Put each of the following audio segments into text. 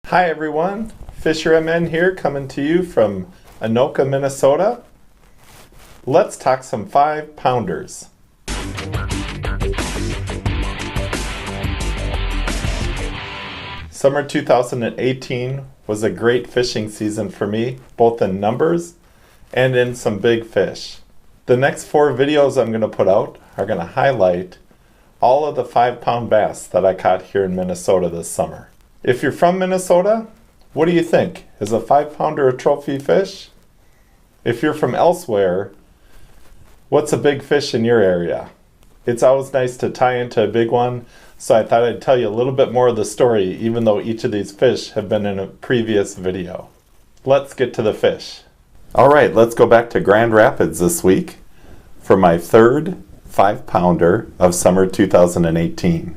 Hi everyone, FisherMN here coming to you from Anoka, Minnesota. Let's talk some 5-pounders. Summer 2018 was a great fishing season for me, both in numbers and in some big fish. The next 4 videos I'm going to put out are going to highlight all of the 5-pound bass that I caught here in Minnesota this summer. If you're from Minnesota, what do you think? Is a 5-pounder a trophy fish? If you're from elsewhere, what's a big fish in your area? It's always nice to tie into a big one, so I thought I'd tell you a little bit more of the story, even though each of these fish have been in a previous video. Let's get to the fish. Alright, let's go back to Grand Rapids this week for my third 5-pounder of summer 2018.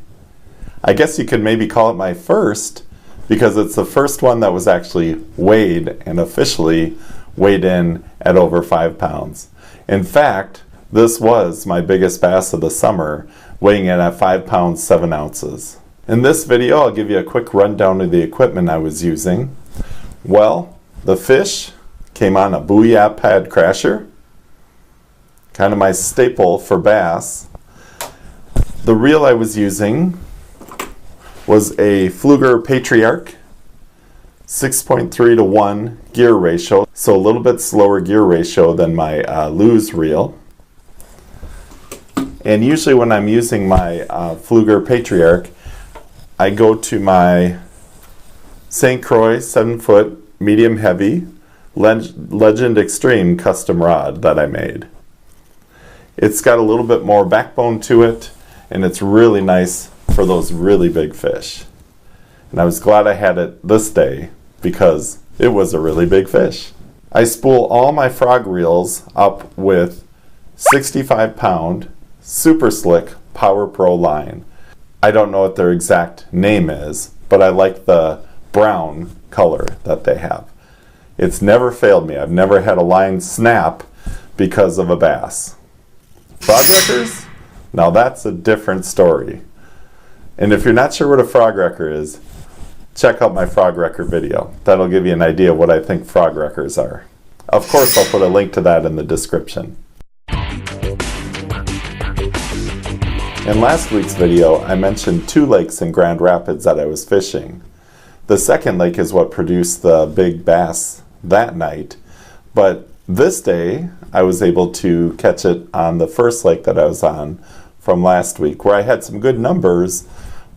I guess you could maybe call it my first because it's the first one that was actually weighed and officially weighed in at over 5 pounds. In fact, this was my biggest bass of the summer, weighing in at 5 pounds 7 ounces. In this video, I'll give you a quick rundown of the equipment I was using. Well, the fish came on a Booyah Pad Crasher, kind of my staple for bass. The reel I was using was a Pflueger Patriarch 6.3 to 1 gear ratio, so a little bit slower gear ratio than my Lew's reel. And usually when I'm using my Pflueger Patriarch, I go to my St. Croix 7-foot medium heavy Legend Extreme custom rod that I made. It's got a little bit more backbone to it, and it's really nice for those really big fish. And I was glad I had it this day because it was a really big fish. I spool all my frog reels up with 65-pound super slick Power Pro line. I don't know what their exact name is, but I like the brown color that they have. It's never failed me. I've never had a line snap because of a bass. Frog wreckers? Now that's a different story. And if you're not sure what a frog wrecker is, check out my frog wrecker video. That'll give you an idea of what I think frog wreckers are. Of course, I'll put a link to that in the description. In last week's video, I mentioned 2 lakes in Grand Rapids that I was fishing. The second lake is what produced the big bass that night, but this day I was able to catch it on the first lake that I was on from last week, where I had some good numbers,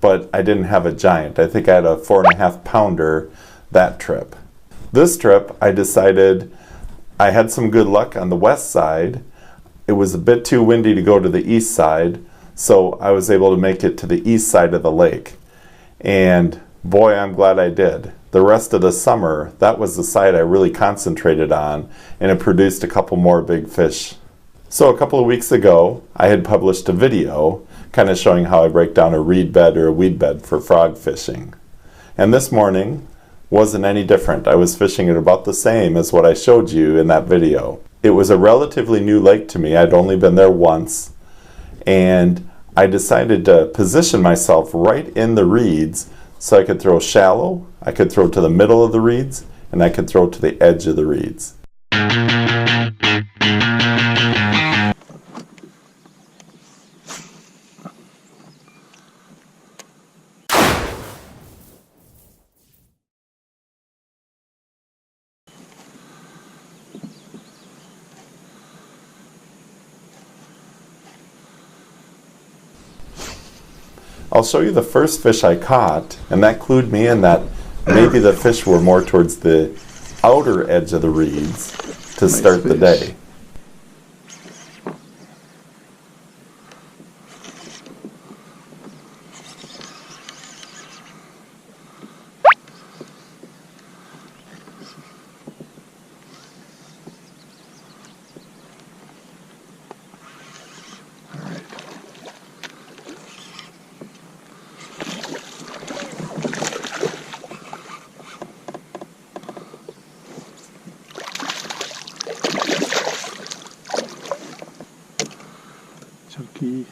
but I didn't have a giant. I think I had a 4.5-pounder that trip. This trip, I decided I had some good luck on the west side. It was a bit too windy to go to the east side, so I was able to make it to the east side of the lake. And boy, I'm glad I did. The rest of the summer, that was the side I really concentrated on, and it produced a couple more big fish. So a couple of weeks ago, I had published a video kind of showing how I break down a reed bed or a weed bed for frog fishing. And this morning wasn't any different. I was fishing it about the same as what I showed you in that video. It was a relatively new lake to me. I'd only been there once, and I decided to position myself right in the reeds so I could throw shallow, I could throw to the middle of the reeds, and I could throw to the edge of the reeds. I'll show you the first fish I caught, and that clued me in that maybe the fish were more towards the outer edge of the reeds to start the day. Chunky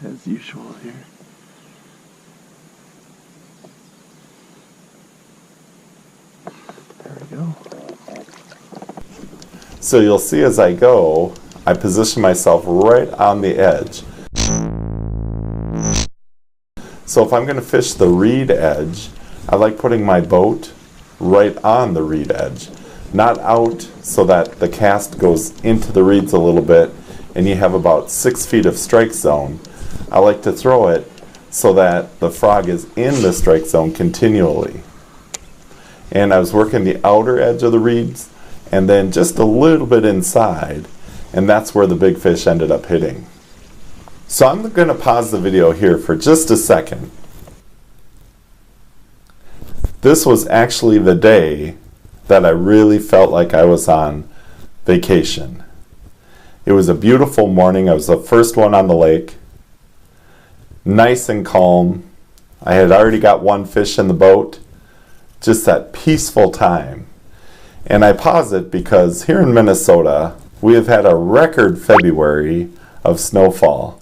as usual here. So you'll see as I go, I position myself right on the edge. So if I'm going to fish the reed edge, I like putting my boat right on the reed edge, not out so that the cast goes into the reeds a little bit and you have about 6 feet of strike zone. I like to throw it so that the frog is in the strike zone continually. And I was working the outer edge of the reeds and then just a little bit inside, and that's where the big fish ended up hitting. So I'm going to pause the video here for just a second. This was actually the day that I really felt like I was on vacation. It was a beautiful morning. I was the first one on the lake. Nice and calm. I had already got one fish in the boat. Just that peaceful time. And I pause it because here in Minnesota, we have had a record February of snowfall.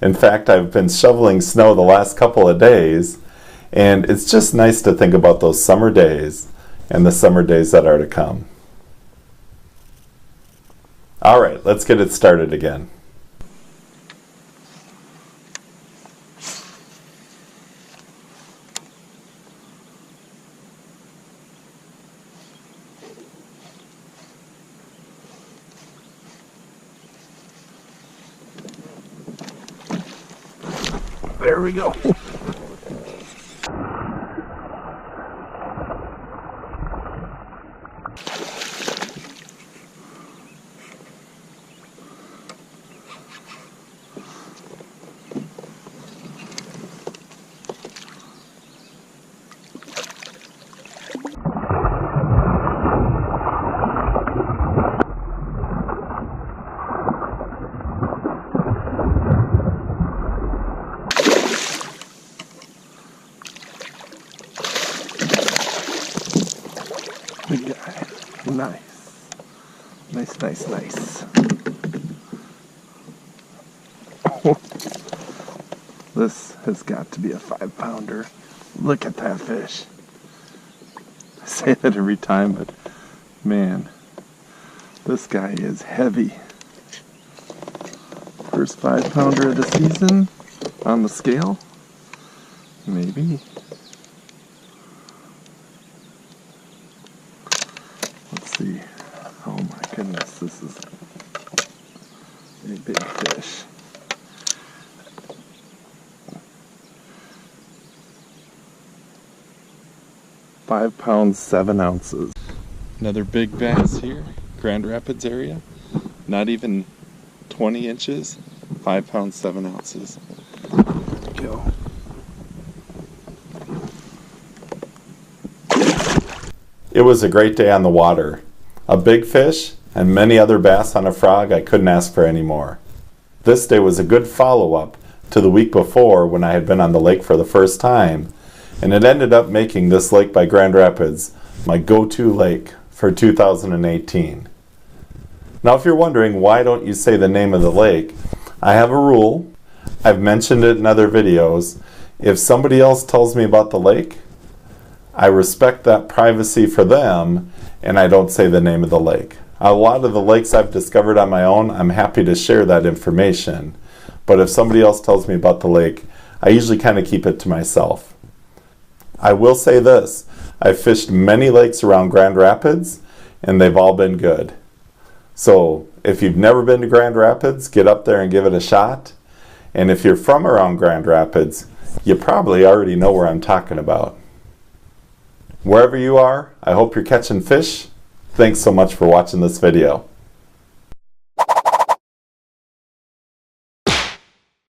In fact, I've been shoveling snow the last couple of days, and it's just nice to think about those summer days and the summer days that are to come. All right, let's get it started again. There we go. Big guy. Nice. Nice, nice, nice. Oh, this has got to be a 5-pounder. Look at that fish. I say that every time, but man, this guy is heavy. First 5-pounder of the season on the scale. Maybe. Let's see. Oh my goodness, this is a big fish. £5 7 ounces. Another big bass here, Grand Rapids area. Not even 20 inches, £5 7 ounces. There we go. It was a great day on the water. A big fish and many other bass on a frog. I couldn't ask for any more. This day was a good follow-up to the week before when I had been on the lake for the first time, and it ended up making this lake by Grand Rapids my go-to lake for 2018. Now if you're wondering why don't you say the name of the lake, I have a rule. I've mentioned it in other videos. If somebody else tells me about the lake, I respect that privacy for them, and I don't say the name of the lake. A lot of the lakes I've discovered on my own, I'm happy to share that information. But if somebody else tells me about the lake, I usually kind of keep it to myself. I will say this, I've fished many lakes around Grand Rapids, and they've all been good. So if you've never been to Grand Rapids, get up there and give it a shot. And if you're from around Grand Rapids, you probably already know where I'm talking about. Wherever you are, I hope you're catching fish. Thanks so much for watching this video.